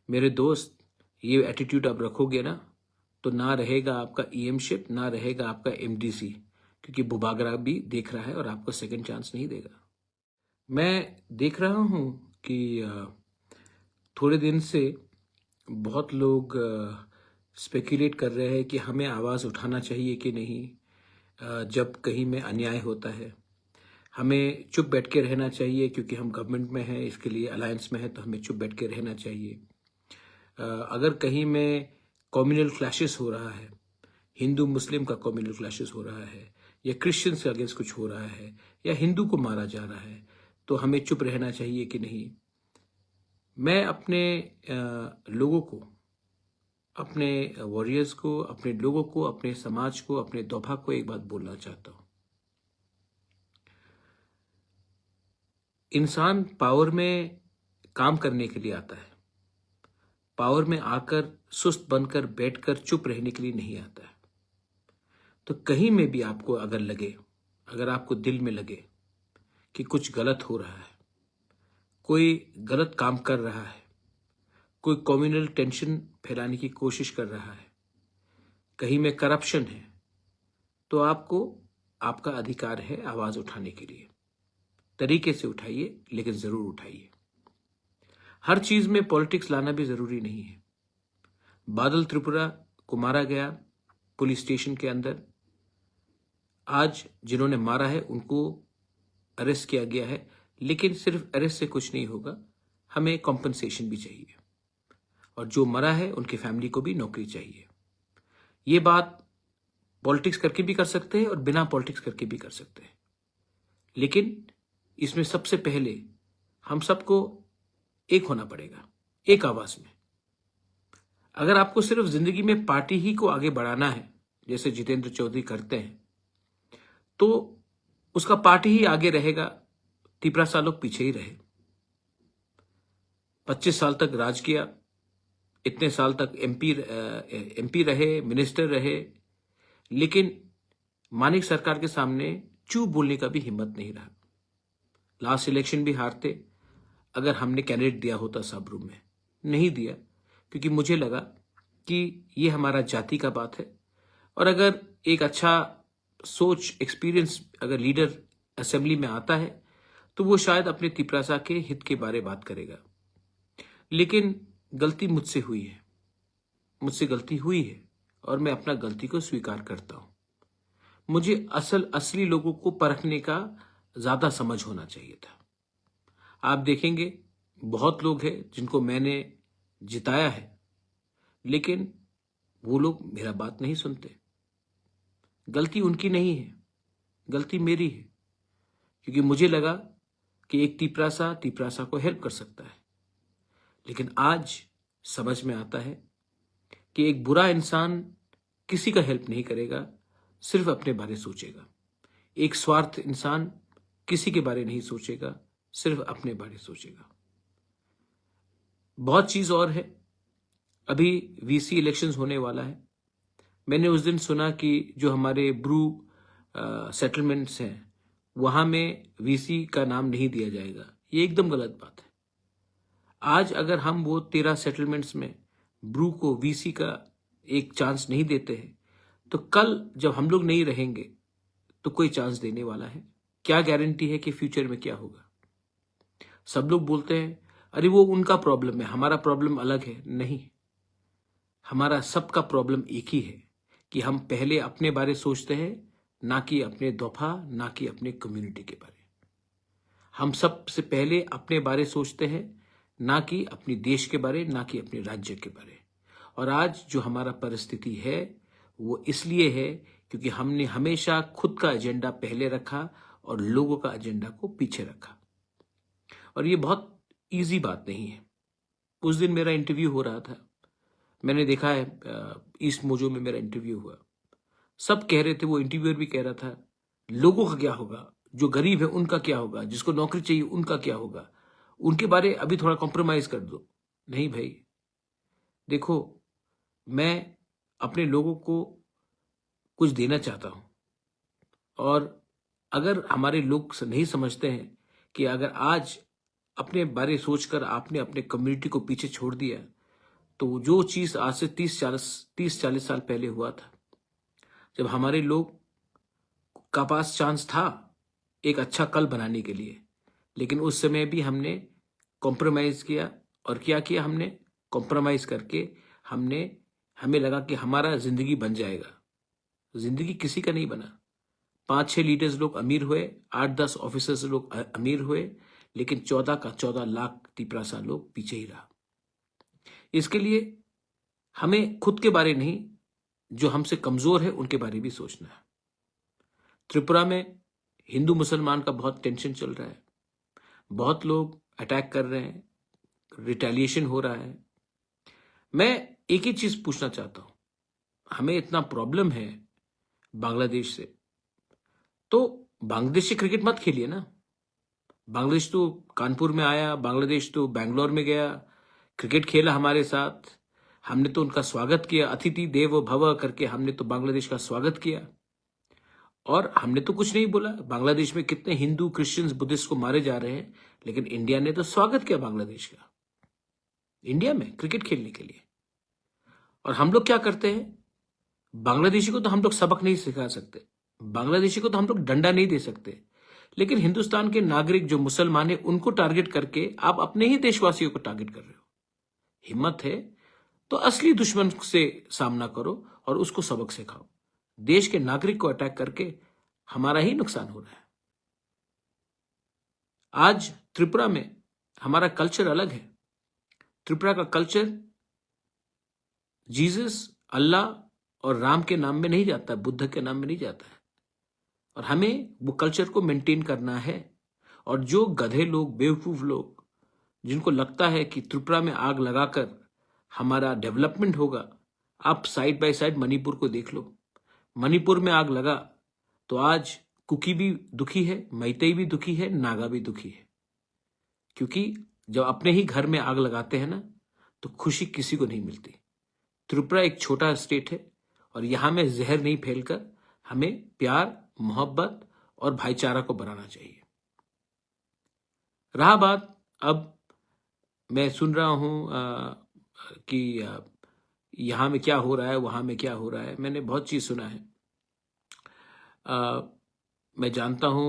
मेरे दोस्त, ये एटीट्यूड आप रखोगे ना तो ना रहेगा आपका ईएमशिप, ना रहेगा आपका एमडीसी, क्योंकि बुबागरा भी देख रहा है और आपको सेकंड चांस नहीं देगा। मैं देख रहा हूं कि थोड़े दिन से बहुत लोग स्पेकुलेट कर रहे हैं कि हमें आवाज़ उठाना चाहिए कि नहीं, जब कहीं में अन्याय होता है। हमें चुप बैठ के रहना चाहिए क्योंकि हम गवर्नमेंट में हैं, इसके लिए अलायंस में है, तो हमें चुप बैठ के रहना चाहिए। अगर कहीं में कम्युनल क्लैशेस हो रहा है, हिंदू मुस्लिम का कम्युनल क्लैशेस हो रहा है, या क्रिश्चियंस के अगेंस्ट कुछ हो रहा है, या हिंदू को मारा जा रहा है, तो हमें चुप रहना चाहिए कि नहीं। मैं अपने लोगों को, अपने वॉरियर्स को, अपने लोगों को, अपने समाज को, अपने दोभा को एक बात बोलना चाहता हूं। इंसान पावर में काम करने के लिए आता है, पावर में आकर सुस्त बनकर बैठकर चुप रहने के लिए नहीं आता है। तो कहीं में भी आपको अगर लगे, अगर आपको दिल में लगे कि कुछ गलत हो रहा है, कोई गलत काम कर रहा है, कोई कम्युनल टेंशन फैलाने की कोशिश कर रहा है, कहीं में करप्शन है, तो आपको, आपका अधिकार है आवाज उठाने के लिए। तरीके से उठाइए, लेकिन जरूर उठाइए। हर चीज में पॉलिटिक्स लाना भी जरूरी नहीं है। बादल त्रिपुरा को मारा गया पुलिस स्टेशन के अंदर, आज जिन्होंने मारा है उनको अरेस्ट किया गया है, लेकिन सिर्फ अरेस्ट से कुछ नहीं होगा, हमें कॉम्पनसेशन भी चाहिए, और जो मरा है उनकी फैमिली को भी नौकरी चाहिए। ये बात पॉलिटिक्स करके भी कर सकते हैं और बिना पॉलिटिक्स करके भी कर सकते हैं, लेकिन इसमें सबसे पहले हम सबको एक होना पड़ेगा, एक आवाज में। अगर आपको सिर्फ जिंदगी में पार्टी ही को आगे बढ़ाना है, जैसे जितेंद्र चौधरी करते हैं, तो उसका पार्टी ही आगे रहेगा, तिपरा लोग पीछे ही रहे। 25 साल तक राज किया, इतने साल तक एमपी रहे, मिनिस्टर रहे, लेकिन मानिक सरकार के सामने चुप बोलने का भी हिम्मत नहीं रहा। लास्ट इलेक्शन भी हारते अगर हमने कैंडिडेट दिया होता सब रूम में, नहीं दिया, क्योंकि मुझे लगा कि ये हमारा जाति का बात है, और अगर एक अच्छा सोच, एक्सपीरियंस अगर लीडर असेंबली में आता है तो वो शायद अपने तिपरासा के हित के बारे बात करेगा। लेकिन गलती मुझसे हुई है, मुझसे गलती हुई है, और मैं अपना गलती को स्वीकार करता हूं। मुझे असली लोगों को परखने का ज्यादा समझ होना चाहिए था। आप देखेंगे बहुत लोग हैं जिनको मैंने जिताया है, लेकिन वो लोग मेरा बात नहीं सुनते। गलती उनकी नहीं है, गलती मेरी है, क्योंकि मुझे लगा कि एक तिपरासा को हेल्प कर सकता है। लेकिन आज समझ में आता है कि एक बुरा इंसान किसी का हेल्प नहीं करेगा, सिर्फ अपने बारे सोचेगा। एक स्वार्थ इंसान किसी के बारे नहीं सोचेगा, सिर्फ अपने बारे सोचेगा। बहुत चीज और है। अभी वीसी इलेक्शंस होने वाला है। मैंने उस दिन सुना कि जो हमारे ब्रू सेटलमेंट्स हैं वहां में वीसी का नाम नहीं दिया जाएगा। ये एकदम गलत बात है। आज अगर हम वो 13 सेटलमेंट्स में ब्रू को वीसी का एक चांस नहीं देते हैं, तो कल जब हम लोग नहीं रहेंगे तो कोई चांस देने वाला है? क्या गारंटी है कि फ्यूचर में क्या होगा? सब लोग बोलते हैं अरे वो उनका प्रॉब्लम है, हमारा प्रॉब्लम अलग है। नहीं, हमारा सबका प्रॉब्लम एक ही है कि हम पहले अपने बारे सोचते हैं, ना कि अपने दोफा, ना कि अपने कम्युनिटी के बारे। हम सबसे पहले अपने बारे सोचते हैं, ना कि अपने देश के बारे, ना कि अपने राज्य के बारे। और आज जो हमारा परिस्थिति है वो इसलिए है क्योंकि हमने हमेशा खुद का एजेंडा पहले रखा और लोगों का एजेंडा को पीछे रखा। और ये बहुत इजी बात नहीं है। उस दिन मेरा इंटरव्यू हो रहा था, मैंने देखा है ईस्ट मोजो में मेरा इंटरव्यू हुआ। सब कह रहे थे, वो इंटरव्यूअर भी कह रहा था लोगों का क्या होगा, जो गरीब है उनका क्या होगा, जिसको नौकरी चाहिए उनका क्या होगा, उनके बारे अभी थोड़ा कॉम्प्रोमाइज कर दो। नहीं भाई, देखो, मैं अपने लोगों को कुछ देना चाहता हूं, और अगर हमारे लोग नहीं समझते हैं कि अगर आज अपने बारे सोचकर आपने अपने कम्युनिटी को पीछे छोड़ दिया, तो जो चीज आज से 30-40 साल पहले हुआ था, जब हमारे लोग का पास चांस था एक अच्छा कल बनाने के लिए, लेकिन उस समय भी हमने कॉम्प्रोमाइज किया। और क्या किया हमने? कॉम्प्रोमाइज करके हमें लगा कि हमारा जिंदगी बन जाएगा। जिंदगी किसी का नहीं बना। 5-6 लीडर्स लोग अमीर हुए, 8-10 ऑफिसर्स लोग अमीर हुए, लेकिन 14 का 14 लाख तिपरासा लोग पीछे ही रहा। इसके लिए हमें खुद के बारे नहीं, जो हमसे कमजोर है उनके बारे भी सोचना है। त्रिपुरा में हिंदू मुसलमान का बहुत टेंशन चल रहा है, बहुत लोग अटैक कर रहे हैं, रिटेलिएशन हो रहा है। मैं एक ही चीज पूछना चाहता हूं, हमें इतना प्रॉब्लम है बांग्लादेश से, तो बांग्लादेश से क्रिकेट मत खेलिए ना। बांग्लादेश तो कानपुर में आया, बांग्लादेश तो बैंगलोर में गया, क्रिकेट खेला हमारे साथ, हमने तो उनका स्वागत किया, अतिथि देवो भव करके हमने तो बांग्लादेश का स्वागत किया। और हमने तो कुछ नहीं बोला। बांग्लादेश में कितने हिंदू, क्रिश्चियंस, बुद्धिस्ट को मारे जा रहे हैं, लेकिन इंडिया ने तो स्वागत किया बांग्लादेश का, इंडिया में क्रिकेट खेलने के लिए। और हम लोग क्या करते हैं, बांग्लादेशी को तो हम लोग सबक नहीं सिखा सकते, बांग्लादेशी को तो हम लोग डंडा नहीं दे सकते, लेकिन हिंदुस्तान के नागरिक जो मुसलमान है उनको टारगेट करके आप अपने ही देशवासियों को टारगेट कर रहे हो। हिम्मत है तो असली दुश्मन से सामना करो और उसको सबक सिखाओ। देश के नागरिक को अटैक करके हमारा ही नुकसान हो रहा है। आज त्रिपुरा में हमारा कल्चर अलग है। त्रिपुरा का कल्चर जीसस, अल्लाह और राम के नाम में नहीं जाता, बुद्ध के नाम में नहीं जाता है, और हमें वो कल्चर को मेंटेन करना है। और जो गधे लोग, बेवकूफ लोग, जिनको लगता है कि त्रिपुरा में आग लगाकर हमारा डेवलपमेंट होगा, आप साइड बाय साइड मणिपुर को देख लो। मणिपुर में आग लगा तो आज कुकी भी दुखी है, मैतेई भी दुखी है, नागा भी दुखी है, क्योंकि जब अपने ही घर में आग लगाते हैं ना तो खुशी किसी को नहीं मिलती। त्रिपुरा एक छोटा स्टेट है और यहां में जहर नहीं फैलकर हमें प्यार, मोहब्बत और भाईचारा को बनाना चाहिए। रहा बात, अब मैं सुन रहा हूं कि यहां में क्या हो रहा है, वहां में क्या हो रहा है। मैंने बहुत चीज सुना है। मैं जानता हूं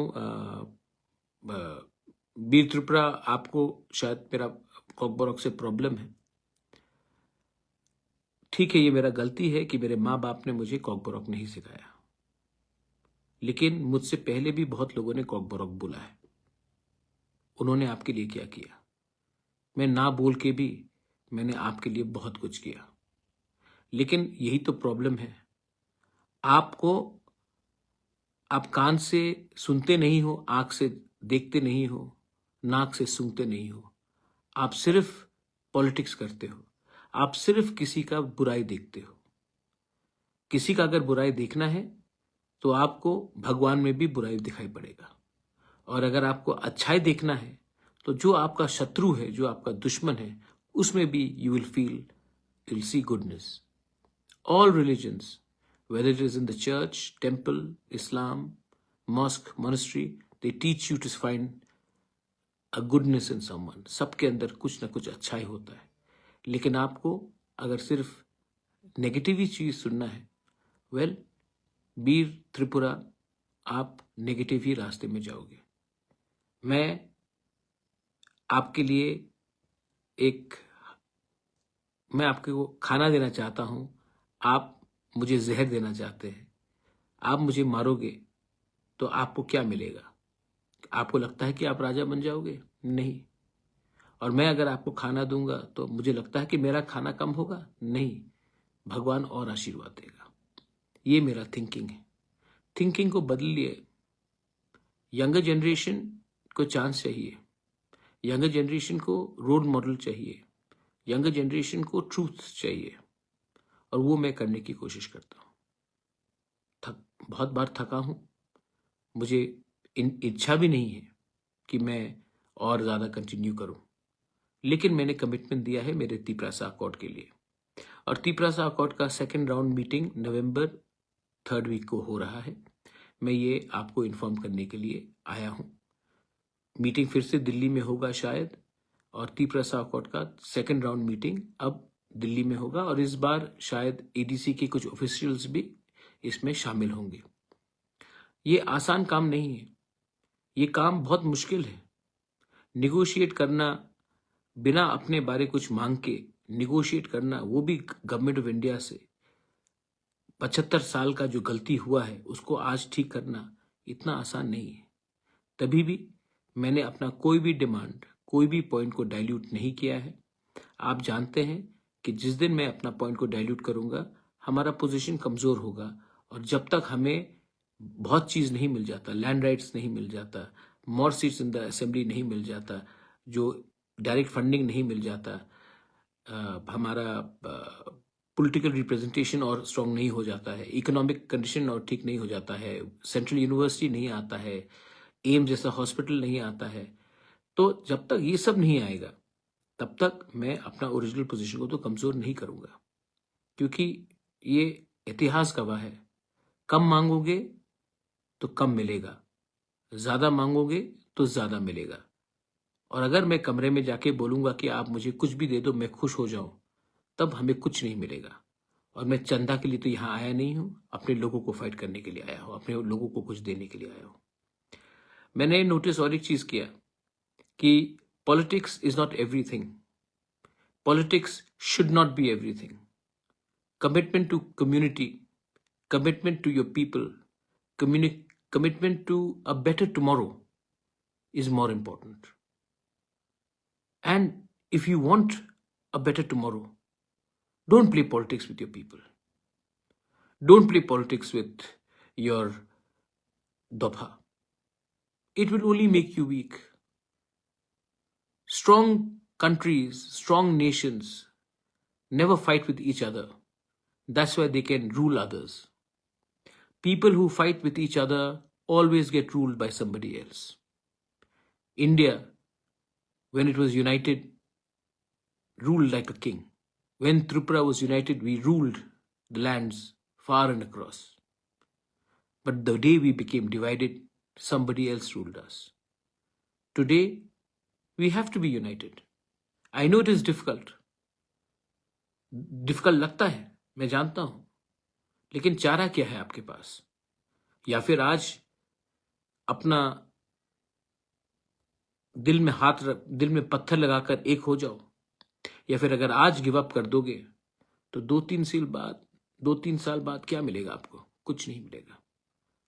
बीर त्रिपुरा, आपको शायद मेरा कॉकबॉक्स से प्रॉब्लम है। ठीक है, ये मेरा गलती है कि मेरे माँ बाप ने मुझे कॉकबॉक्स नहीं सिखाया, लेकिन मुझसे पहले भी बहुत लोगों ने कॉकबॉक्स बोला है। उन्होंने आपके लिए क्या किया? मैं ना बोल के भी मैंने आपके लिए बहुत कुछ किया, लेकिन यही तो प्रॉब्लम है। आप कान से सुनते नहीं हो, आंख से देखते नहीं हो, नाक से सूंघते नहीं हो। आप सिर्फ पॉलिटिक्स करते हो, आप सिर्फ किसी का बुराई देखते हो। किसी का अगर बुराई देखना है तो आपको भगवान में भी बुराई दिखाई पड़ेगा, और अगर आपको अच्छाई देखना है तो जो आपका शत्रु है, जो आपका दुश्मन है, उसमें भी you will see goodness. All religions, whether it is in the church, temple, Islam, mosque, monastery, they teach you to find a goodness in someone. सबके अंदर कुछ ना कुछ अच्छाई होता है, लेकिन आपको अगर सिर्फ नेगेटिव ही चीज सुनना है, वेल बीर त्रिपुरा, आप नेगेटिव ही रास्ते में जाओगे। मैं आपके लिए मैं आपको खाना देना चाहता हूं, आप मुझे जहर देना चाहते हैं। आप मुझे मारोगे तो आपको क्या मिलेगा? आपको लगता है कि आप राजा बन जाओगे? नहीं। और मैं अगर आपको खाना दूंगा तो मुझे लगता है कि मेरा खाना कम होगा? नहीं, भगवान और आशीर्वाद देगा। ये मेरा थिंकिंग है। थिंकिंग को बदलिए। यंगर जनरेशन को चांस चाहिए, यंगर जनरेशन को रोल मॉडल चाहिए, यंगर जनरेशन को ट्रूथ चाहिए, और वो मैं करने की कोशिश करता हूं। बहुत बार थका हूं, मुझे इच्छा भी नहीं है कि मैं और ज्यादा कंटिन्यू करूं, लेकिन मैंने कमिटमेंट दिया है मेरे तिपरासा अकॉर्ड के लिए। और तिपरासा अकॉर्ड का 2nd राउंड मीटिंग नवंबर 3rd वीक को हो रहा है। मैं ये आपको इन्फॉर्म करने के लिए आया हूं। मीटिंग फिर से दिल्ली में होगा शायद, और तिपरासा अकॉर्ड का 2nd राउंड मीटिंग अब दिल्ली में होगा और इस बार शायद एडीसी के कुछ ऑफिशियल्स भी इसमें शामिल होंगे। ये आसान काम नहीं है, ये काम बहुत मुश्किल है। निगोशिएट करना, बिना अपने बारे कुछ मांग के निगोशिएट करना, वो भी गवर्नमेंट ऑफ इंडिया से 75 साल का जो गलती हुआ है उसको आज ठीक करना इतना आसान नहीं है। तभी भी मैंने अपना कोई भी डिमांड, कोई भी पॉइंट को डाइल्यूट नहीं किया है। आप जानते हैं कि जिस दिन मैं अपना पॉइंट को डाइल्यूट करूंगा हमारा पोजीशन कमजोर होगा, और जब तक हमें बहुत चीज नहीं मिल जाता, लैंड राइट्स नहीं मिल जाता, मोर सीट्स इन द असेंबली नहीं मिल जाता, जो डायरेक्ट फंडिंग नहीं मिल जाता, हमारा पॉलिटिकल रिप्रेजेंटेशन और स्ट्रांग नहीं हो जाता है, इकोनॉमिक कंडीशन और ठीक नहीं हो जाता है, सेंट्रल यूनिवर्सिटी नहीं आता है, एम जैसा हॉस्पिटल नहीं आता है, तो जब तक ये सब नहीं आएगा तब तक मैं अपना ओरिजिनल पोजीशन को तो कमजोर नहीं करूंगा, क्योंकि ये इतिहास गवाह है, कम मांगोगे तो कम मिलेगा, ज्यादा मांगोगे तो ज्यादा मिलेगा। और अगर मैं कमरे में जाके बोलूंगा कि आप मुझे कुछ भी दे दो मैं खुश हो जाऊं, तब हमें कुछ नहीं मिलेगा। और मैं चंदा के लिए तो यहां आया नहीं हूं, अपने लोगों को फाइट करने के लिए आया हूं, अपने लोगों को कुछ देने के लिए आया हूं। मैंने नोटिस और एक चीज किया कि politics is not everything, politics should not be everything. Commitment to community, commitment to your people, commitment to a better tomorrow is more important. And if you want a better tomorrow, don't play politics with your people. Don't play politics with your dobha. It will only make you weak. Strong countries, strong nations never fight with each other. That's why they can rule others. People who fight with each other always get ruled by somebody else. India, when it was united, ruled like a king. When Tripura was united, we ruled the lands far and across. But the day we became divided, somebody else ruled us. Today, we have to be united. I know it is difficult. Difficult लगता है, मैं जानता हूं, लेकिन चारा क्या है आपके पास? या फिर आज अपना दिल में पत्थर लगाकर एक हो जाओ, या फिर अगर आज गिव अप कर दोगे तो 2-3 साल बाद क्या मिलेगा आपको? कुछ नहीं मिलेगा।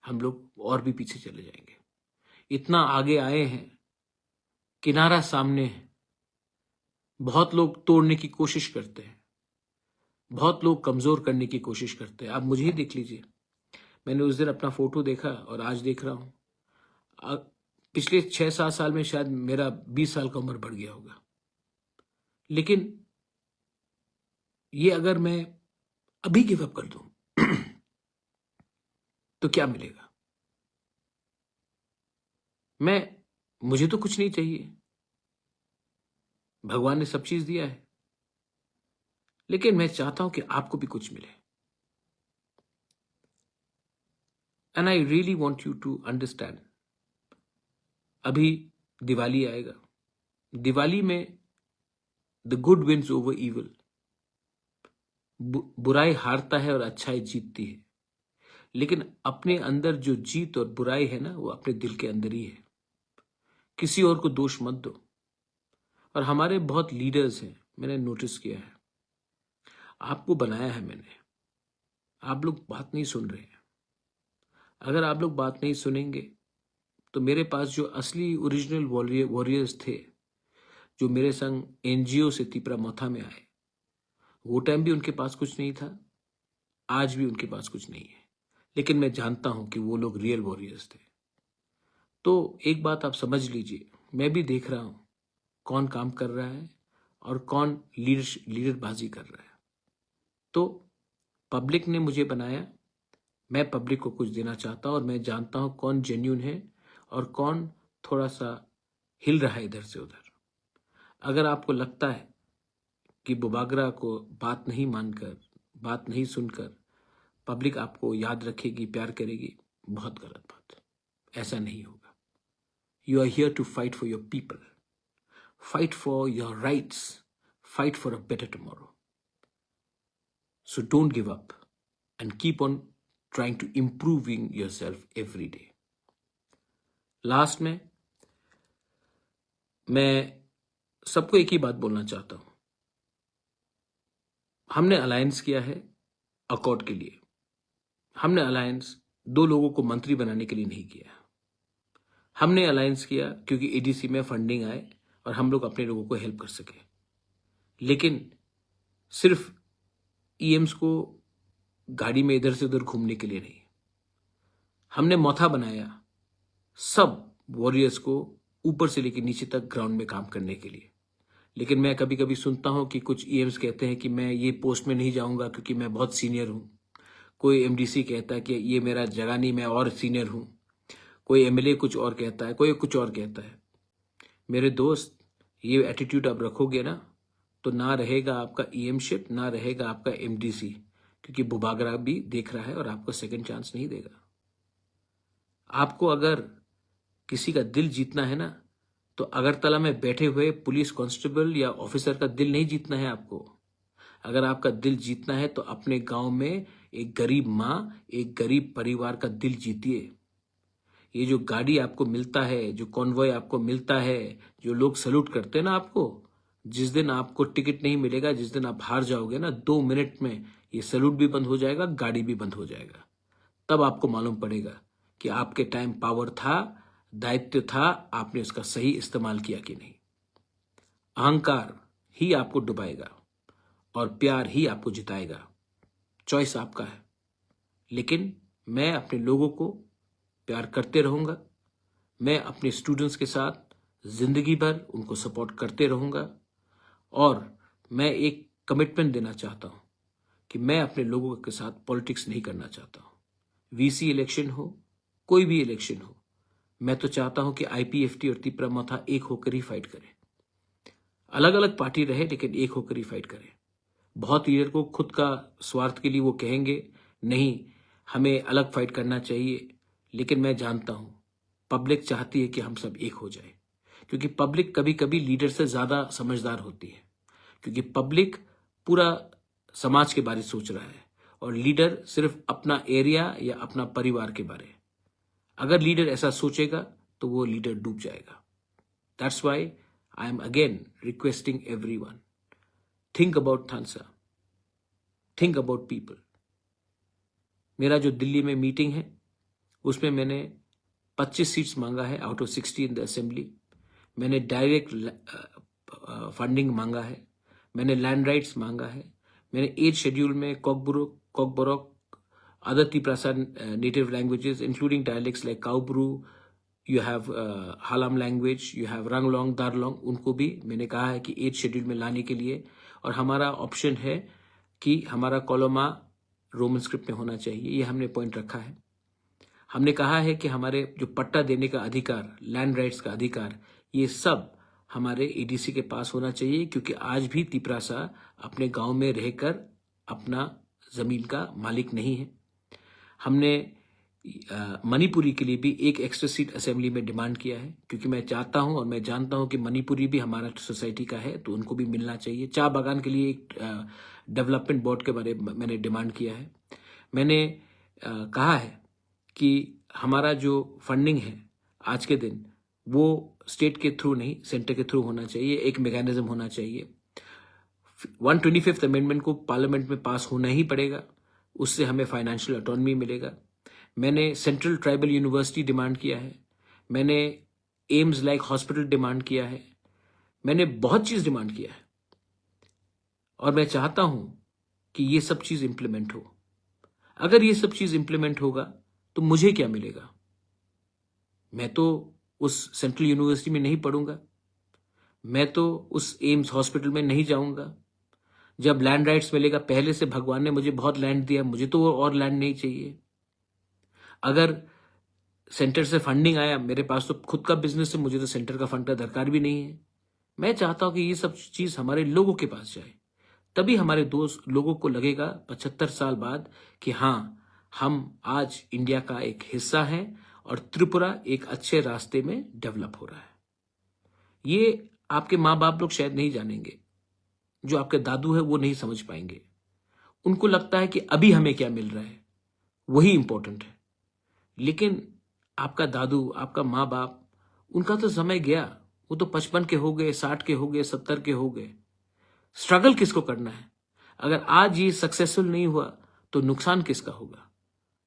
हम लोग और भी पीछे चले जाएंगे। इतना आगे आए हैं, किनारा सामने है। बहुत लोग तोड़ने की कोशिश करते हैं, बहुत लोग कमजोर करने की कोशिश करते हैं। आप मुझे ही देख लीजिए, मैंने उस दिन अपना फोटो देखा और आज देख रहा हूं, पिछले 6-7 साल में शायद मेरा 20 साल का उम्र बढ़ गया होगा। लेकिन ये अगर मैं अभी गिव अप कर दूं तो क्या मिलेगा? मुझे तो कुछ नहीं चाहिए, भगवान ने सब चीज दिया है, लेकिन मैं चाहता हूं कि आपको भी कुछ मिले। And I really want you to understand, अभी दिवाली आएगा, दिवाली में the good wins over evil, बुराई हारता है और अच्छाई जीतती है। लेकिन अपने अंदर जो जीत और बुराई है ना, वो अपने दिल के अंदर ही है। किसी और को दोष मत दो। और हमारे बहुत लीडर्स हैं, मैंने नोटिस किया है, आपको बनाया है मैंने, आप लोग बात नहीं सुन रहे हैं। अगर आप लोग बात नहीं सुनेंगे तो मेरे पास जो असली ओरिजिनल वॉरियर्स थे, जो मेरे संग एनजीओ से तिपरा मोथा में आए, वो टाइम भी उनके पास कुछ नहीं था, आज भी उनके पास कुछ नहीं है, लेकिन मैं जानता हूं कि वो लोग रियल वॉरियर्स थे। तो एक बात आप समझ लीजिए, मैं भी देख रहा हूं कौन काम कर रहा है और कौन लीडरबाजी कर रहा है। तो पब्लिक ने मुझे बनाया, मैं पब्लिक को कुछ देना चाहता हूं, और मैं जानता हूं कौन जेन्युइन है और कौन थोड़ा सा हिल रहा है इधर से उधर। अगर आपको लगता है कि बुबागरा को बात नहीं मानकर, बात नहीं सुनकर पब्लिक आपको याद रखेगी, प्यार करेगी, बहुत गलत बात, ऐसा नहीं होगा। You are here to fight for your people, fight for your rights, fight for a better tomorrow. So don't give up and keep on trying to improving yourself every day. Last में मैं सबको एक ही बात बोलना चाहता हूं। हमने alliance किया है अकॉर्ड के लिए। हमने अलायंस 2 लोगों को मंत्री बनाने के लिए नहीं किया। हमने अलायंस किया क्योंकि एडीसी में फंडिंग आए और हम लोग अपने लोगों को हेल्प कर सके। लेकिन सिर्फ ईएम्स को गाड़ी में इधर से उधर घूमने के लिए नहीं। हमने मौथा बनाया सब वॉरियर्स को ऊपर से लेकर नीचे तक ग्राउंड में काम करने के लिए। लेकिन मैं कभी कभी सुनता हूं कि कुछ ईएम्स कहते हैं कि मैं ये पोस्ट में नहीं जाऊंगा क्योंकि मैं बहुत सीनियर हूं। कोई एमडीसी कहता है कि ये मेरा जगह नहीं, मैं और सीनियर हूं। कोई एमएलए कुछ और कहता है, कोई कुछ और कहता है। मेरे दोस्त, ये एटीट्यूड आप रखोगे ना तो ना रहेगा आपका ईएमशिप, ना रहेगा आपका एमडीसी, क्योंकि बुबागरा भी देख रहा है और आपको सेकंड चांस नहीं देगा। आपको अगर किसी का दिल जीतना है ना तो अगरतला में बैठे हुए पुलिस कांस्टेबल या ऑफिसर का दिल नहीं जीतना है आपको। अगर आपका दिल जीतना है तो अपने गांव में एक गरीब माँ, एक गरीब परिवार का दिल जीतिए। ये जो गाड़ी आपको मिलता है, जो कॉन्वॉय आपको मिलता है, जो लोग सैल्यूट करते हैं ना आपको, जिस दिन आपको टिकट नहीं मिलेगा, जिस दिन आप हार जाओगे ना, 2 मिनट में ये सैल्यूट भी बंद हो जाएगा, गाड़ी भी बंद हो जाएगा। तब आपको मालूम पड़ेगा कि आपके टाइम पावर था, दायित्व था, आपने उसका सही इस्तेमाल किया कि नहीं। अहंकार ही आपको डुबाएगा और प्यार ही आपको जिताएगा। चॉइस आपका है। लेकिन मैं अपने लोगों को प्यार करते रहूंगा। मैं अपने स्टूडेंट्स के साथ जिंदगी भर उनको सपोर्ट करते रहूंगा। और मैं एक कमिटमेंट देना चाहता हूं कि मैं अपने लोगों के साथ पॉलिटिक्स नहीं करना चाहता हूं। वीसी इलेक्शन हो, कोई भी इलेक्शन हो, मैं तो चाहता हूं कि आईपीएफटी और तिपरा मौथा एक होकर ही फाइट करें। अलग अलग पार्टी रहे लेकिन एक होकर ही फाइट करें। बहुत लीडर को खुद का स्वार्थ के लिए वो कहेंगे नहीं, हमें अलग फाइट करना चाहिए। लेकिन मैं जानता हूं पब्लिक चाहती है कि हम सब एक हो जाए, क्योंकि पब्लिक कभी कभी लीडर से ज्यादा समझदार होती है। क्योंकि पब्लिक पूरा समाज के बारे में सोच रहा है और लीडर सिर्फ अपना एरिया या अपना परिवार के बारे। अगर लीडर ऐसा सोचेगा तो वो लीडर डूब जाएगा। That's why I am again requesting everyone, think about थानसा, थिंक अबाउट पीपल। मेरा जो दिल्ली में मीटिंग है उसमें मैंने 25 सीट्स मांगा है out of 60 in the assembly. मैंने डायरेक्ट फंडिंग मांगा है, मैंने लैंड राइट्स मांगा है, मैंने 8 शेड्यूल में Kokborok, other Tiprasa native languages including dialects like Kaubru, you have Halam language, you have Ranglong, Darlong, उनको भी मैंने कहा है कि 8 शेड्यूल में लाने के लिए। और हमारा ऑप्शन है कि हमारा कोलोमा रोमन स्क्रिप्ट में होना चाहिए, ये हमने पॉइंट रखा है। हमने कहा है कि हमारे जो पट्टा देने का अधिकार, लैंड राइट्स का अधिकार, ये सब हमारे एडीसी के पास होना चाहिए, क्योंकि आज भी तिपरासा अपने गांव में रहकर अपना जमीन का मालिक नहीं है। हमने मणिपुरी के लिए भी एक एक्स्ट्रा सीट असेंबली में डिमांड किया है, क्योंकि मैं चाहता हूं और मैं जानता हूं कि मणिपुरी भी हमारा सोसाइटी का है, तो उनको भी मिलना चाहिए। चाय बागान के लिए एक डेवलपमेंट बोर्ड के बारे में मैंने डिमांड किया है। मैंने कहा है कि हमारा जो फंडिंग है आज के दिन वो स्टेट के थ्रू नहीं, सेंटर के थ्रू होना चाहिए। एक मैकेनिज्म होना चाहिए। 125th अमेंडमेंट को पार्लियामेंट में पास होना ही पड़ेगा, उससे हमें फाइनेंशियल ऑटोनॉमी मिलेगा। मैंने सेंट्रल ट्राइबल यूनिवर्सिटी डिमांड किया है, मैंने एम्स लाइक हॉस्पिटल डिमांड किया है, मैंने बहुत चीज डिमांड किया है। और मैं चाहता हूं कि ये सब चीज इंप्लीमेंट हो। अगर ये सब चीज इंप्लीमेंट होगा तो मुझे क्या मिलेगा? मैं तो उस सेंट्रल यूनिवर्सिटी में नहीं पढ़ूंगा, मैं तो उस एम्स हॉस्पिटल में नहीं जाऊंगा। जब लैंड राइट्स मिलेगा, पहले से भगवान ने मुझे बहुत लैंड दिया, मुझे तो और लैंड नहीं चाहिए। अगर सेंटर से फंडिंग आया, मेरे पास तो खुद का बिजनेस है, मुझे तो सेंटर का फंड का दरकार भी नहीं है। मैं चाहता हूं कि ये सब चीज हमारे लोगों के पास जाए, तभी हमारे दोस्त लोगों को लगेगा 75 साल बाद कि हाँ, हम आज इंडिया का एक हिस्सा हैं और त्रिपुरा एक अच्छे रास्ते में डेवलप हो रहा है। ये आपके माँ बाप लोग शायद नहीं जानेंगे, जो आपके दादू है वो नहीं समझ पाएंगे। उनको लगता है कि अभी हमें क्या मिल रहा है वही इंपॉर्टेंट है। लेकिन आपका दादू, आपका माँ बाप, उनका तो समय गया, वो तो 55 के हो गए, 60 के हो गए, 70 के हो गए। स्ट्रगल किसको करना है? अगर आज ये सक्सेसफुल नहीं हुआ तो नुकसान किसका होगा?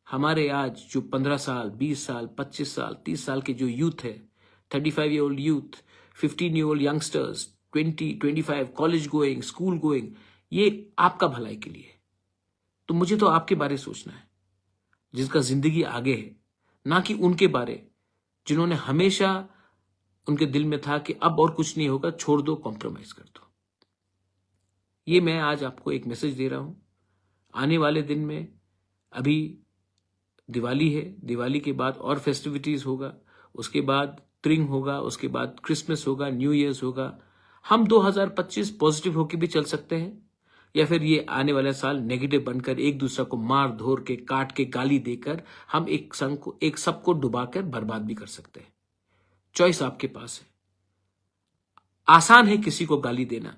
हमारे आज जो 15 साल, 20 साल, 25 साल, 30 साल के जो यूथ है, 35 year old youth, 15 year old youngsters, 20, 25 college going, school going, ये आपका भलाई के लिए है। तो मुझे तो आपके बारे सोचना है, जिसका जिंदगी आगे है, ना कि उनके बारे जिन्होंने हमेशा उनके दिल में था कि अब और कुछ नहीं होगा, छोड़ दो, कॉम्प्रोमाइज कर दो। ये मैं आज आपको एक मैसेज दे रहा हूं। आने वाले दिन में अभी दिवाली है, दिवाली के बाद और फेस्टिविटीज होगा, उसके बाद त्रिंग होगा, उसके बाद क्रिसमस होगा, न्यू ईयर्स होगा। हम 2025 पॉजिटिव होकर भी चल सकते हैं, या फिर ये आने वाला साल नेगेटिव बनकर एक दूसरे को मार धोर के, काट के, गाली देकर हम एक संघ को, एक सबको डुबाकर बर्बाद भी कर सकते हैं। चॉइस आपके पास है। आसान है किसी को गाली देना,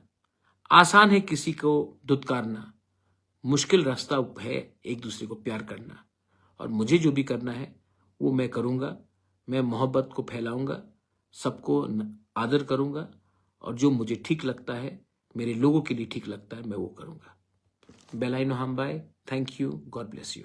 आसान है किसी को दुत्कारना, मुश्किल रास्ता है एक दूसरे को प्यार करना। और मुझे जो भी करना है वो मैं करूंगा। मैं मोहब्बत को फैलाऊंगा, सबको आदर करूंगा, और जो मुझे ठीक लगता है, मेरे लोगों के लिए ठीक लगता है, मैं वो करूंगा। बेलाइनो हम bye. Thank you. God bless you.